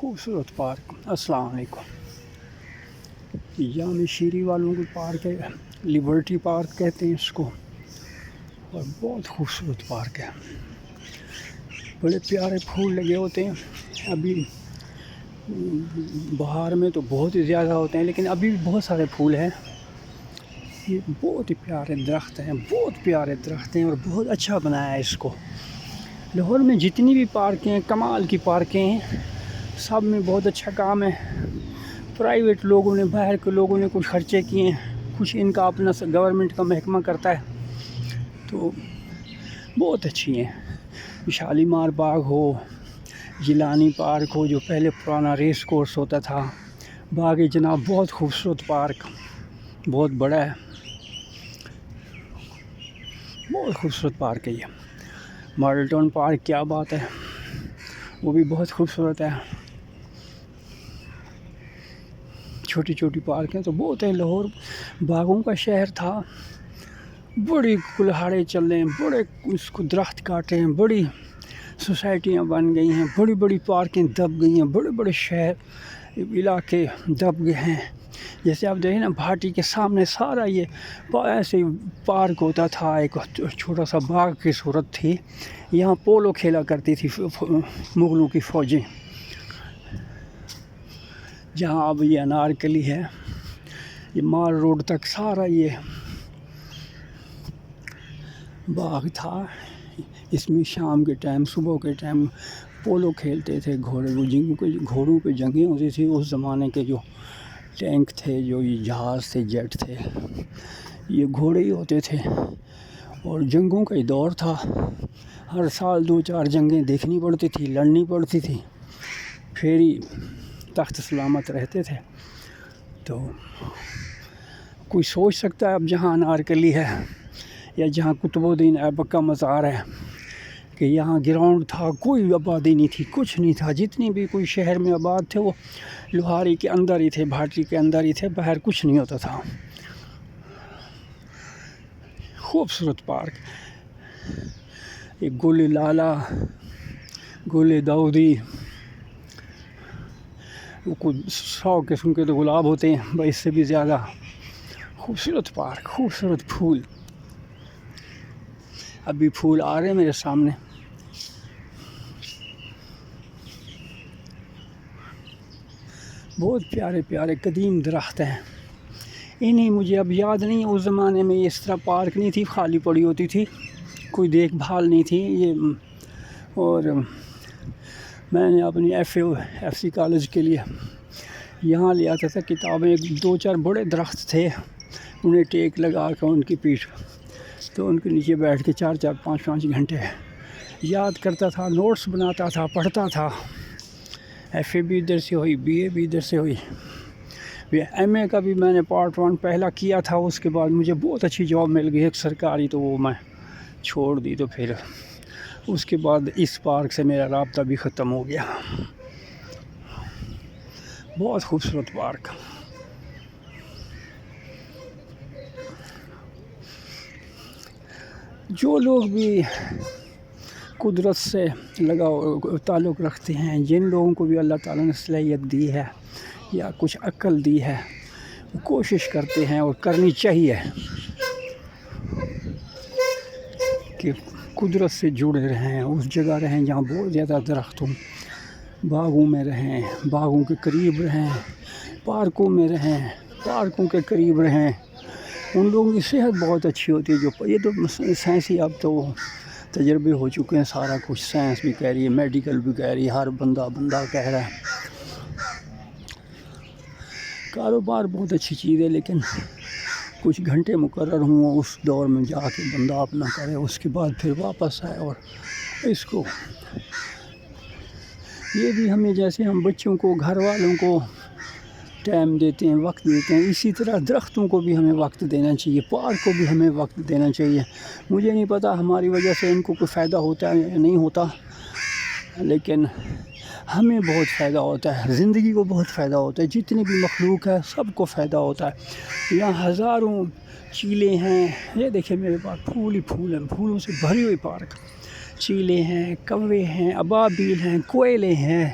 خوبصورت پارک. السلام علیکم. جامع شیری والوں کو پارک ہے, لیبرٹی پارک کہتے ہیں اس کو, اور بہت خوبصورت پارک ہے. بڑے پیارے پھول لگے ہوتے ہیں. ابھی بہار میں تو بہت ہی زیادہ ہوتے ہیں, لیکن ابھی بھی بہت سارے پھول ہیں. یہ بہت ہی پیارے درخت ہیں, بہت پیارے درخت ہیں, اور بہت اچھا بنایا ہے اس کو. لاہور میں جتنی بھی پارکیں ہیں, کمال کی پارکیں ہیں, سب میں بہت اچھا کام ہے. پرائیویٹ لوگوں نے, باہر کے لوگوں نے کچھ خرچے کیے ہیں, کچھ ان کا اپنا گورنمنٹ کا محکمہ کرتا ہے, تو بہت اچھی ہیں. شالیمار باغ ہو, جیلانی پارک ہو جو پہلے پرانا ریس کورس ہوتا تھا, باغ جناب بہت خوبصورت پارک, بہت بڑا ہے, بہت خوبصورت پارک ہے. یہ ماڈل ٹاؤن پارک کیا بات ہے, وہ بھی بہت خوبصورت ہے. چھوٹی چھوٹی پارکیں تو بہت ہیں. لاہور باغوں کا شہر تھا. بڑی کلہاڑے چل رہے ہیں, بڑے اس کو درخت کاٹے ہیں, بڑی سوسائٹیاں بن گئی ہیں, بڑی بڑی پارکیں دب گئی ہیں, بڑے بڑے شہر علاقے دب گئے ہیں. جیسے آپ دیکھیں نا, بھاٹی کے سامنے سارا یہ ایسے پارک ہوتا تھا, ایک چھوٹا سا باغ کی صورت تھی. یہاں پولو کھیلا کرتی تھی مغلوں کی فوجیں. جہاں اب یہ انارکلی ہے, یہ مال روڈ تک سارا یہ باغ تھا. اس میں شام کے ٹائم, صبح کے ٹائم پولو کھیلتے تھے. گھوڑوں پہ جنگیں ہوتی تھی. اس زمانے کے جو ٹینک تھے, جو یہ جہاز تھے, جیٹ تھے, یہ گھوڑے ہی ہوتے تھے. اور جنگوں کا ہی دور تھا. ہر سال 2-4 جنگیں دیکھنی پڑتی تھی, لڑنی پڑتی تھی, پھر ہی تخت سلامت رہتے تھے. تو کوئی سوچ سکتا ہے اب جہاں انارکلی ہے, یا جہاں قطب الدین ایبک کا مزار ہے, کہ یہاں گراؤنڈ تھا, کوئی آبادی نہیں تھی, کچھ نہیں تھا. جتنی بھی کوئی شہر میں آباد تھے وہ لوہاری کے اندر ہی تھے, بھاٹی کے اندر ہی تھے, باہر کچھ نہیں ہوتا تھا. خوبصورت پارک. ایک گل لالا, گل داؤدی, کچھ 100 قسم کے تو گلاب ہوتے ہیں, بس اس سے بھی زیادہ. خوبصورت پارک, خوبصورت پھول. ابھی پھول آ رہے ہیں میرے سامنے. بہت پیارے پیارے قدیم درخت ہیں. انہیں مجھے اب یاد نہیں, اس زمانے میں اس طرح پارک نہیں تھی, خالی پڑی ہوتی تھی, کوئی دیکھ بھال نہیں تھی یہ. اور میں نے اپنی ایف سی کالج کے لیے یہاں لے آتا تھا کتابیں. 2-4 بڑے درخت تھے, انہیں ٹیک لگا کر ان کی پیٹھ, تو ان کے نیچے بیٹھ کے 4-4 5-5 گھنٹے یاد کرتا تھا, نوٹس بناتا تھا, پڑھتا تھا. ایف اے بھی ادھر سے ہوئی, بی اے بھی ادھر سے ہوئی, ایم اے کا بھی میں نے پارٹ 1 پہلا کیا تھا. اس کے بعد مجھے بہت اچھی جاب مل گئی ایک سرکاری, تو وہ میں چھوڑ دی. تو پھر اس کے بعد اس پارک سے میرا رابطہ بھی ختم ہو گیا. بہت خوبصورت پارک. جو لوگ بھی قدرت سے تعلق رکھتے ہیں, جن لوگوں کو بھی اللہ تعالیٰ نے صلاحیت دی ہے یا کچھ عقل دی ہے, کوشش کرتے ہیں, اور کرنی چاہیے, کہ قدرت سے جڑے رہیں, اس جگہ رہیں جہاں بہت زیادہ درخت ہوں, باغوں میں رہیں, باغوں کے قریب رہیں, پارکوں میں رہیں, پارکوں کے قریب رہیں. ان لوگوں کی صحت بہت اچھی ہوتی ہے. جو یہ تو سائنسی اب تو تجربے ہو چکے ہیں, سارا کچھ سائنس بھی کہہ رہی ہے, میڈیکل بھی کہہ رہی ہے, ہر بندہ کہہ رہا ہے. کاروبار بہت اچھی چیز ہے, لیکن کچھ گھنٹے مقرر ہوں, اس دور میں جا کے بندہ اپنا کرے, اس کے بعد پھر واپس آئے. اور اس کو یہ بھی ہمیں, جیسے ہم بچوں کو, گھر والوں کو ٹائم دیتے ہیں, وقت دیتے ہیں, اسی طرح درختوں کو بھی ہمیں وقت دینا چاہیے, پارک کو بھی ہمیں وقت دینا چاہیے. مجھے نہیں پتا ہماری وجہ سے ان کو کوئی فائدہ ہوتا ہے یا نہیں ہوتا, لیکن ہمیں بہت فائدہ ہوتا ہے, زندگی کو بہت فائدہ ہوتا ہے. جتنی بھی مخلوق ہے سب کو فائدہ ہوتا ہے. یہاں ہزاروں چیلے ہیں. یہ دیکھیں میرے پاس پھول ہی پھول ہیں, پھولوں سے بھری ہوئی پارک. چیلے ہیں, کوے ہیں, ابابیل ہیں, کوئلے ہیں,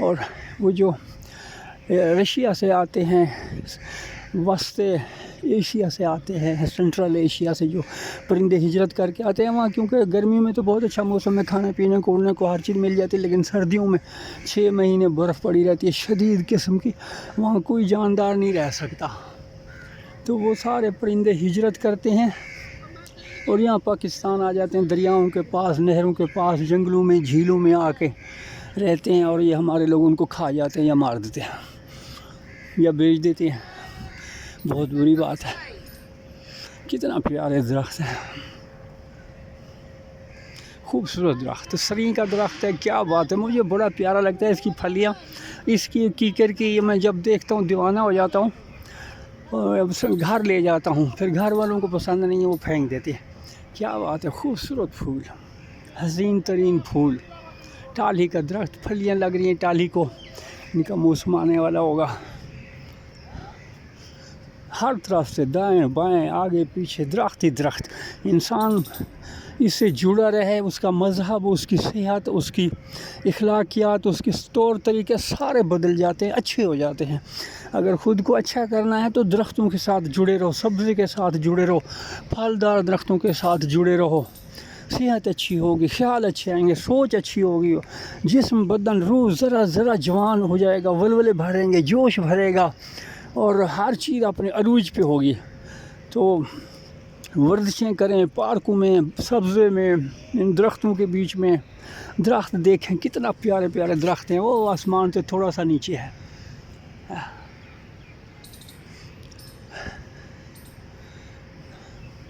اور وہ جو رشیا سے آتے ہیں، وسط ایشیا سے آتے ہیں، سینٹرل ایشیا سے جو پرندے ہجرت کر کے آتے ہیں وہاں، کیونکہ گرمیوں میں تو بہت اچھا موسم ہے، کھانے پینے کو اڑنے کو ہر چیز مل جاتی ہے، لیکن سردیوں میں 6 مہینے برف پڑی رہتی ہے شدید قسم کی، وہاں کوئی جاندار نہیں رہ سکتا۔ تو وہ سارے پرندے ہجرت کرتے ہیں اور یہاں پاکستان آ جاتے ہیں، دریاؤں کے پاس، نہروں کے پاس، جنگلوں میں، جھیلوں میں آ کے رہتے ہیں، اور یہ ہمارے لوگ ان کو کھا جاتے ہیں یا مار دیتے ہیں یا بیچ دیتے ہیں۔ بہت بری بات ہے۔ کتنا پیارے درخت ہے، خوبصورت درخت، سرین کا درخت ہے، کیا بات ہے، مجھے بڑا پیارا لگتا ہے اس کی پھلیاں، اس کی کیکر کی، میں جب دیکھتا ہوں دیوانہ ہو جاتا ہوں، اور گھر لے جاتا ہوں، پھر گھر والوں کو پسند نہیں ہے، وہ پھینک دیتے ہیں۔ کیا بات ہے، خوبصورت پھول، حسین ترین پھول، ٹالی کا درخت، پھلیاں لگ رہی ہیں ٹالی کو، ان کا موسم آنے والا ہوگا۔ ہر طرف سے دائیں بائیں آگے پیچھے درخت ہی درخت، انسان اس سے جڑا رہے، اس کا مذہب، اس کی صحت، اس کی اخلاقیات، اس کے طور طریقے سارے بدل جاتے ہیں، اچھے ہو جاتے ہیں۔ اگر خود کو اچھا کرنا ہے تو درختوں کے ساتھ جڑے رہو، سبزی کے ساتھ جڑے رہو، پھلدار درختوں کے ساتھ جڑے رہو، صحت اچھی ہوگی، خیال اچھے آئیں گے، سوچ اچھی ہوگی، جسم بدن روح ذرا ذرا جوان ہو جائے گا، ولولے بھریں گے، جوش بھرے گا، اور ہر چیز اپنے عروج پہ ہوگی۔ تو ورزشیں کریں، پارکوں میں، سبزے میں، ان درختوں کے بیچ میں، درخت دیکھیں کتنا پیارے پیارے درخت ہیں، وہ آسمان سے تھوڑا سا نیچے ہے۔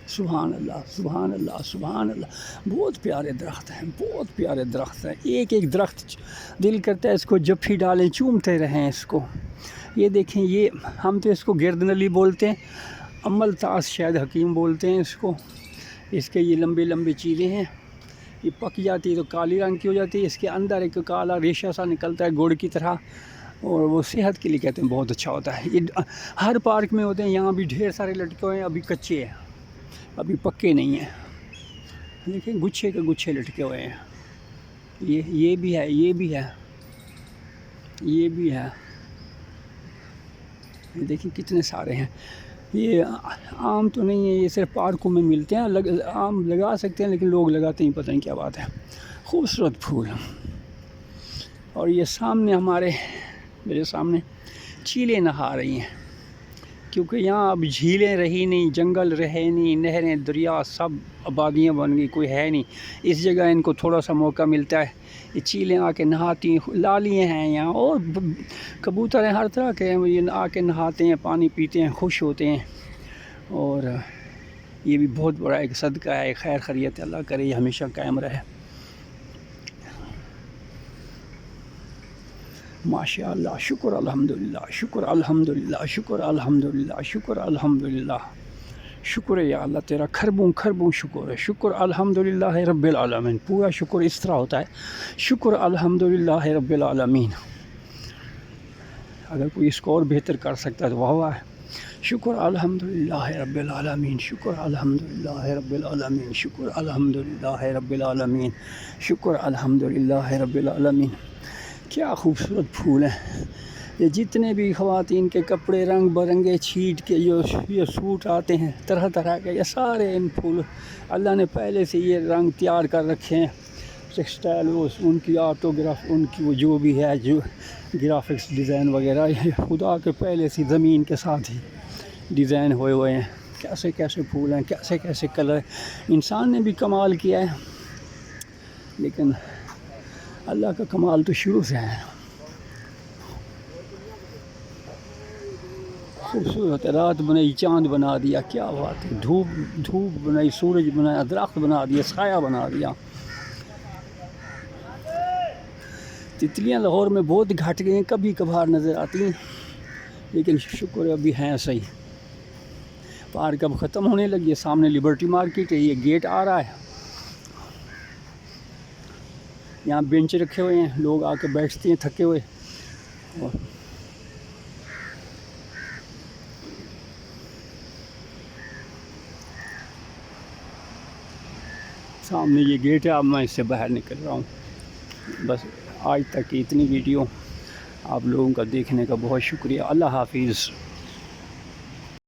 سبحان اللہ، سبحان اللہ، سبحان اللہ، بہت پیارے درخت ہیں، بہت پیارے درخت ہیں، ایک ایک درخت دل کرتا ہے اس کو جپھی ڈالیں، چومتے رہیں اس کو۔ یہ دیکھیں، یہ ہم تو اس کو گردنلی بولتے ہیں، عمل تاس شاید حکیم بولتے ہیں اس کو، اس کے یہ لمبے لمبے چیزیں ہیں، یہ پک جاتی ہے تو کالی رنگ کی ہو جاتی ہے، اس کے اندر ایک کالا ریشہ سا نکلتا ہے گڑ کی طرح، اور وہ صحت کے لیے کہتے ہیں بہت اچھا ہوتا ہے۔ یہ ہر پارک میں ہوتے ہیں، یہاں بھی ڈھیر سارے لٹکے ہوئے ہیں، ابھی کچے ہیں، ابھی پکے نہیں ہیں، دیکھیں گچھے کے گچھے لٹکے ہوئے ہیں۔ یہ بھی ہے، یہ بھی ہے، یہ بھی ہے، دیکھیں کتنے سارے ہیں۔ یہ عام تو نہیں ہے، یہ صرف پارکوں میں ملتے ہیں، عام لگا سکتے ہیں لیکن لوگ لگاتے ہیں، پتہ نہیں کیا بات ہے۔ خوبصورت پھول، اور یہ سامنے میرے سامنے چیلیں نہا رہی ہیں، کیونکہ یہاں اب جھیلیں رہی نہیں، جنگل رہے نہیں، نہریں دریا سب آبادیاں بن گئی، کوئی ہے نہیں، اس جگہ ان کو تھوڑا سا موقع ملتا ہے، یہ چیلیں آ کے نہاتی ہیں، لالیاں ہیں یہاں، اور کبوتر ہیں ہر طرح کے ہیں، یہ آ کے نہاتے ہیں، پانی پیتے ہیں، خوش ہوتے ہیں، اور یہ بھی بہت بڑا ایک صدقہ ہے، خیر خیریت، اللہ کرے یہ ہمیشہ قائم رہے۔ ماشاء اللہ، شکر الحمدللہ، شکر الحمدللہ، شکر الحمدللہ، شکر الحمدللہ، شکر یا اللہ تیرا کھربوں کھربوں شکر ہے، شکر الحمدللہ رب العالمین، پورا شکر اس طرح ہوتا ہے، شکر الحمدللہ رب العالمین۔ اگر کوئی اس کو اور بہتر کر سکتا ہے تو واہ واہ ہے، شکر الحمدللہ رب العالمین، شکر الحمدللہ رب العالمین، شکر الحمدللہ رب العالمین، شکر الحمدللہ رب العالمین۔ کیا خوبصورت پھول ہیں، یہ جتنے بھی خواتین کے کپڑے رنگ برنگے چھیٹ کے یہ سوٹ آتے ہیں طرح طرح کے، یہ سارے ان پھول اللہ نے پہلے سے یہ رنگ تیار کر رکھے ہیں، ٹیکسٹائل، ان کی آٹوگراف، ان کی وہ جو بھی ہے، جو گرافکس ڈیزائن وغیرہ، یہ خدا کے پہلے سے زمین کے ساتھ ہی ڈیزائن ہوئے ہیں، کیسے کیسے پھول ہیں، کیسے کیسے کلر، انسان نے بھی کمال کیا ہے، لیکن اللہ کا کمال تو شروع سے ہے۔ خوبصورت رات بنائی، چاند بنا دیا، کیا بات ہے، دھوپ بنائی، سورج بنایا، درخت بنا دیا، سایہ بنا دیا۔ تتلیاں لاہور میں بہت گھٹ گئی ہیں، کبھی کبھار نظر آتی ہیں، لیکن شکر ابھی ہیں صحیح۔ پارک اب ختم ہونے لگی ہے، سامنے لبرٹی مارکیٹ ہے، یہ گیٹ آ رہا ہے، یہاں بینچ رکھے ہوئے ہیں، لوگ آ کے بیٹھتے ہیں تھکے ہوئے، اور سامنے یہ گیٹ ہے، اب میں اس سے باہر نکل رہا ہوں. بس آج تک کی اتنی ویڈیو آپ لوگوں کا دیکھنے کا بہت شکریہ. اللہ حافظ.